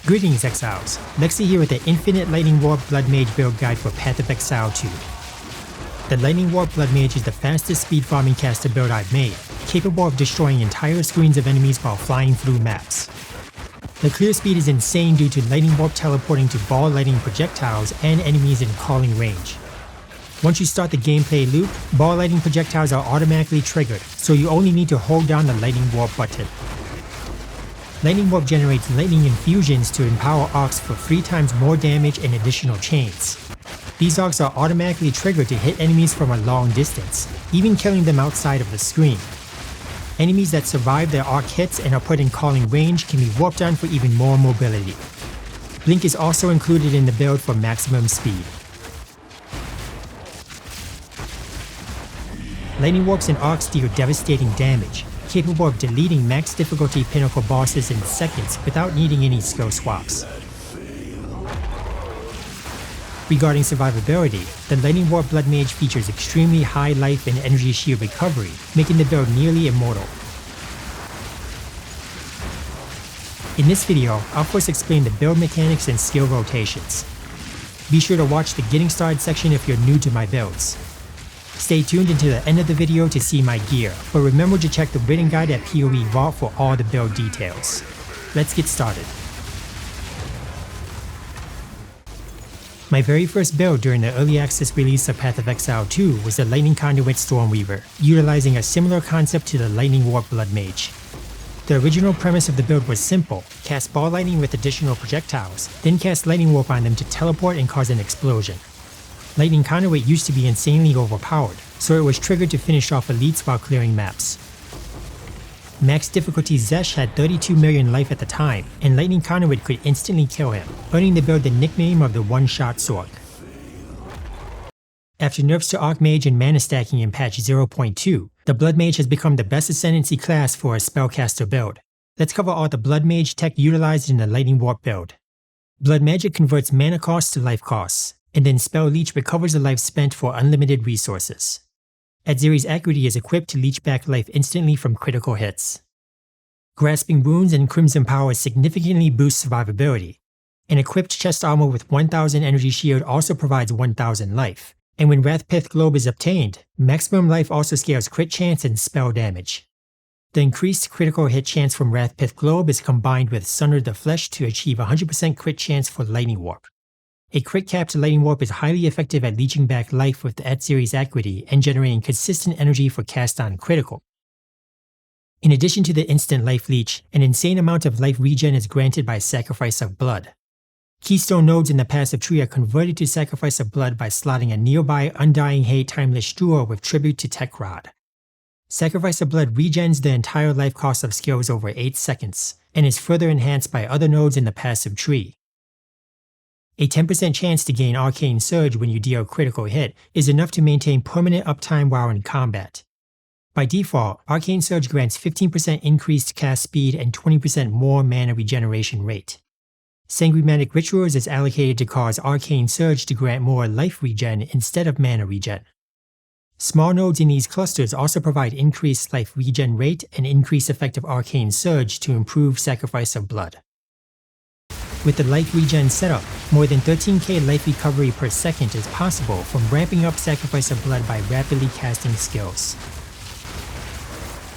Greetings Exiles, Lexi here with the Infinite Lightning Warp Blood Mage build guide for Path of Exile 2. The Lightning Warp Blood Mage is the fastest speed farming caster build I've made, capable of destroying entire screens of enemies while flying through maps. The clear speed is insane due to Lightning Warp teleporting to ball lightning projectiles and enemies in calling range. Once you start the gameplay loop, ball lightning projectiles are automatically triggered, so you only need to hold down the Lightning Warp button. Lightning Warp generates lightning infusions to empower arcs for 3 times more damage and additional chains. These arcs are automatically triggered to hit enemies from a long distance, even killing them outside of the screen. Enemies that survive their arc hits and are put in calling range can be warped on for even more mobility. Blink is also included in the build for maximum speed. Lightning Warps and arcs deal devastating damage, capable of deleting max difficulty pinnacle bosses in seconds without needing any skill swaps. Regarding survivability, the Lightning Warp Blood Mage features extremely high life and energy shield recovery, making the build nearly immortal. In this video, I'll first explain the build mechanics and skill rotations. Be sure to watch the Getting Started section if you're new to my builds. Stay tuned until the end of the video to see my gear, but remember to check the written guide at PoE Vault for all the build details. Let's get started. My very first build during the early access release of Path of Exile 2 was the Lightning Conduit Stormweaver, utilizing a similar concept to the Lightning Warp Blood Mage. The original premise of the build was simple: cast ball lightning with additional projectiles, then cast Lightning Warp on them to teleport and cause an explosion. Lightning Conduit used to be insanely overpowered, so it was triggered to finish off elites while clearing maps. Max difficulty Zesh had 32 million life at the time, and Lightning Conduit could instantly kill him, earning the build the nickname of the One-Shot Sword. After nerfs to Archmage and mana stacking in patch 0.2, the Blood Mage has become the best ascendancy class for a spellcaster build. Let's cover all the Blood Mage tech utilized in the Lightning Warp build. Blood Magic converts mana costs to life costs, and then Spell Leech recovers the life spent for unlimited resources. Adziri's Acuity is equipped to leech back life instantly from critical hits. Grasping Wounds and Crimson Power significantly boost survivability. An equipped chest armor with 1000 energy shield also provides 1000 life, and when Rathpith Globe is obtained, maximum life also scales crit chance and spell damage. The increased critical hit chance from Rathpith Globe is combined with Sunder the Flesh to achieve 100% crit chance for Lightning Warp. A crit capped Lightning Warp is highly effective at leeching back life with the Adziri's Acuity and generating consistent energy for cast on critical. In addition to the instant life leech, an insane amount of life regen is granted by Sacrifice of Blood. Keystone nodes in the passive tree are converted to Sacrifice of Blood by slotting a nearby Undying Hate Timeless Duo with Tribute to Tech Rod. Sacrifice of Blood regens the entire life cost of skills over 8 seconds, and is further enhanced by other nodes in the passive tree. A 10% chance to gain Arcane Surge when you deal a critical hit is enough to maintain permanent uptime while in combat. By default, Arcane Surge grants 15% increased cast speed and 20% more mana regeneration rate. Sanguimatic Rituals is allocated to cause Arcane Surge to grant more life regen instead of mana regen. Small nodes in these clusters also provide increased life regen rate and increased effective Arcane Surge to improve Sacrifice of Blood. With the life regen setup, more than 13k life recovery per second is possible from ramping up Sacrifice of Blood by rapidly casting skills.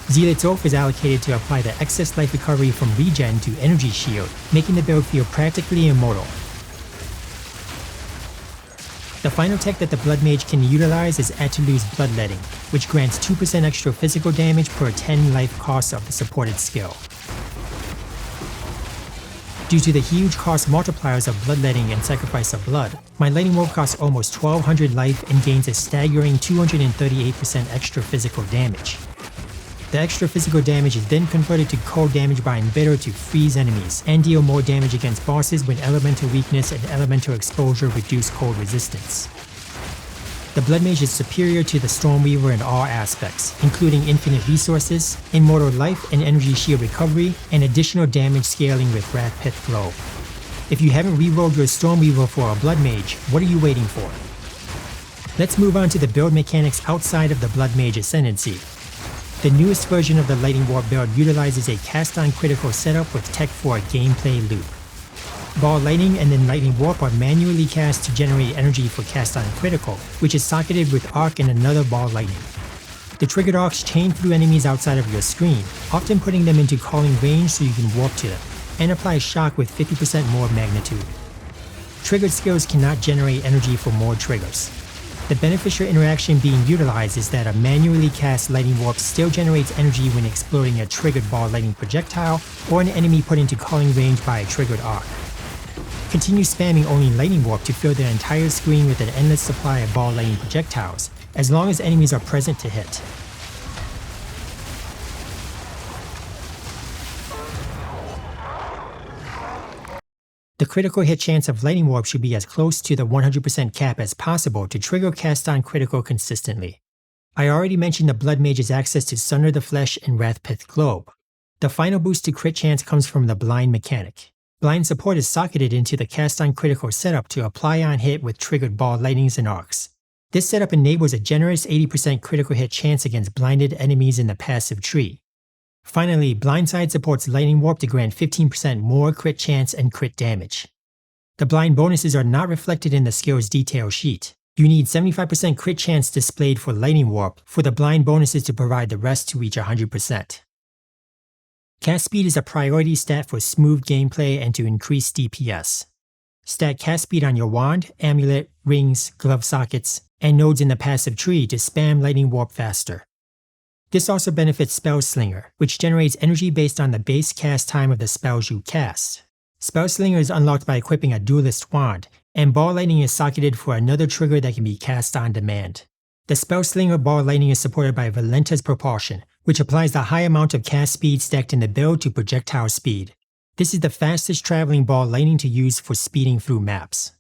Zealot's Oath is allocated to apply the excess life recovery from regen to Energy Shield, making the build feel practically immortal. The final tech that the Blood Mage can utilize is Atulu's Bloodletting, which grants 2% extra physical damage per 10 life costs of the supported skill. Due to the huge cost multipliers of Bloodletting and Sacrifice of Blood, my Lightning Warp costs almost 1200 life and gains a staggering 238% extra physical damage. The extra physical damage is then converted to cold damage by Embitter to freeze enemies, and deal more damage against bosses when elemental weakness and elemental exposure reduce cold resistance. The Blood Mage is superior to the Stormweaver in all aspects, including infinite resources, immortal life and energy shield recovery, and additional damage scaling with Rathpith Globe. If you haven't rerolled your Stormweaver for a Blood Mage, what are you waiting for? Let's move on to the build mechanics outside of the Blood Mage Ascendancy. The newest version of the Lightning Warp build utilizes a cast-on critical setup with tech for a gameplay loop. Ball Lightning and then Lightning Warp are manually cast to generate energy for cast on critical, which is socketed with Arc and another Ball Lightning. The triggered arcs chain through enemies outside of your screen, often putting them into calling range so you can warp to them, and apply shock with 50% more magnitude. Triggered skills cannot generate energy for more triggers. The beneficial interaction being utilized is that a manually cast Lightning Warp still generates energy when exploding a triggered Ball Lightning projectile or an enemy put into calling range by a triggered arc. Continue spamming only Lightning Warp to fill the entire screen with an endless supply of Ball Lightning projectiles, as long as enemies are present to hit. The critical hit chance of Lightning Warp should be as close to the 100% cap as possible to trigger cast on critical consistently. I already mentioned the Blood Mage's access to Sunder the Flesh and Rathpith Globe. The final boost to crit chance comes from the Blind mechanic. Blind support is socketed into the cast on critical setup to apply on hit with triggered Ball Lightnings and Arcs. This setup enables a generous 80% critical hit chance against blinded enemies in the passive tree. Finally, Blindside supports Lightning Warp to grant 15% more crit chance and crit damage. The blind bonuses are not reflected in the skill's detail sheet. You need 75% crit chance displayed for Lightning Warp for the blind bonuses to provide the rest to reach 100%. Cast speed is a priority stat for smooth gameplay and to increase DPS. Stack cast speed on your wand, amulet, rings, glove sockets, and nodes in the passive tree to spam Lightning Warp faster. This also benefits Spellslinger, which generates energy based on the base cast time of the spells you cast. Spellslinger is unlocked by equipping a Duelist wand, and Ball Lightning is socketed for another trigger that can be cast on demand. The Spellslinger Ball Lightning is supported by Valenta's Propulsion, which applies the high amount of cast speed stacked in the build to projectile speed. This is the fastest traveling Ball Lightning to use for speeding through maps.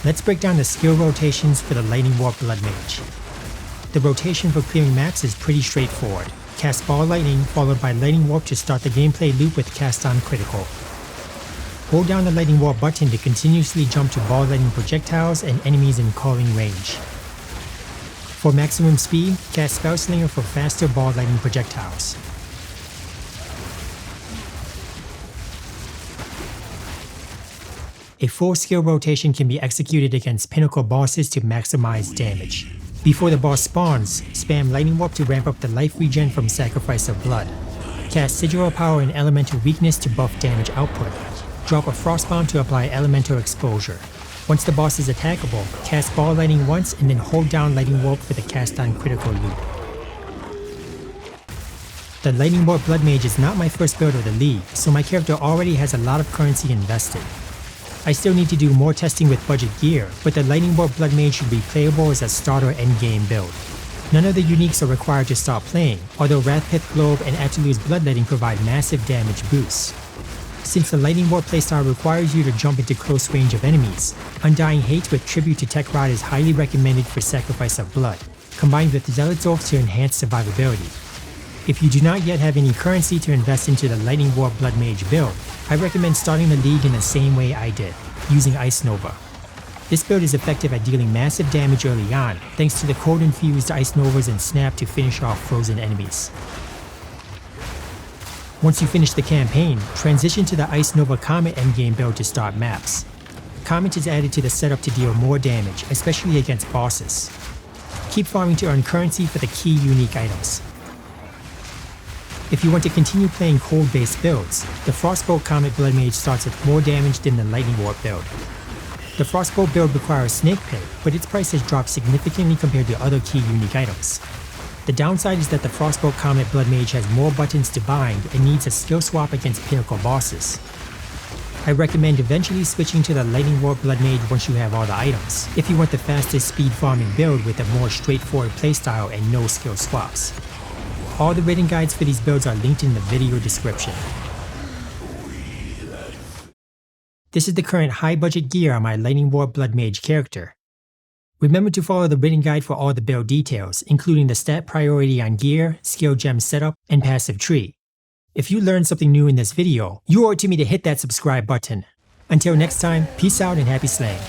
Let's break down the skill rotations for the Lightning Warp Blood Mage. The rotation for clearing maps is pretty straightforward. Cast Ball Lightning followed by Lightning Warp to start the gameplay loop with cast on critical. Hold down the Lightning Warp button to continuously jump to Ball Lightning projectiles and enemies in calling range. For maximum speed, cast Spellslinger for faster Ball Lightning projectiles. A full skill rotation can be executed against pinnacle bosses to maximize damage. Before the boss spawns, spam Lightning Warp to ramp up the life regen from Sacrifice of Blood. Cast Sigil Power and Elemental Weakness to buff damage output. Drop a Frostbound to apply Elemental Exposure. Once the boss is attackable, cast Ball Lightning once and then hold down Lightning Warp for the cast on critical loop. The Lightning Warp Blood Mage is not my first build of the league, so my character already has a lot of currency invested. I still need to do more testing with budget gear, but the Lightning Warp Blood Mage should be playable as a starter endgame build. None of the uniques are required to start playing, although Rathpith Globe and Atulu's Bloodletting provide massive damage boosts. Since the Lightning Warp playstyle requires you to jump into close range of enemies, Undying Hate with Tribute to Tech Rod is highly recommended for Sacrifice of Blood, combined with Zealot's Oath to enhance survivability. If you do not yet have any currency to invest into the Lightning Warp Blood Mage build, I recommend starting the league in the same way I did, using Ice Nova. This build is effective at dealing massive damage early on, thanks to the code-infused Ice Novas and Snap to finish off frozen enemies. Once you finish the campaign, transition to the Ice Nova Comet endgame build to start maps. Comet is added to the setup to deal more damage, especially against bosses. Keep farming to earn currency for the key unique items. If you want to continue playing cold-based builds, the Frostbolt Comet Blood Mage starts with more damage than the Lightning Warp build. The Frostbolt build requires Snake Pit, but its price has dropped significantly compared to other key unique items. The downside is that the Frostbolt Comet Blood Mage has more buttons to bind and needs a skill swap against pinnacle bosses. I recommend eventually switching to the Lightning Warp Blood Mage once you have all the items, if you want the fastest speed farming build with a more straightforward playstyle and no skill swaps. All the written guides for these builds are linked in the video description. This is the current high budget gear on my Lightning Warp Blood Mage character. Remember to follow the written guide for all the build details, including the stat priority on gear, skill gem setup, and passive tree. If you learned something new in this video, you owe it to me to hit that subscribe button. Until next time, peace out and happy slaying.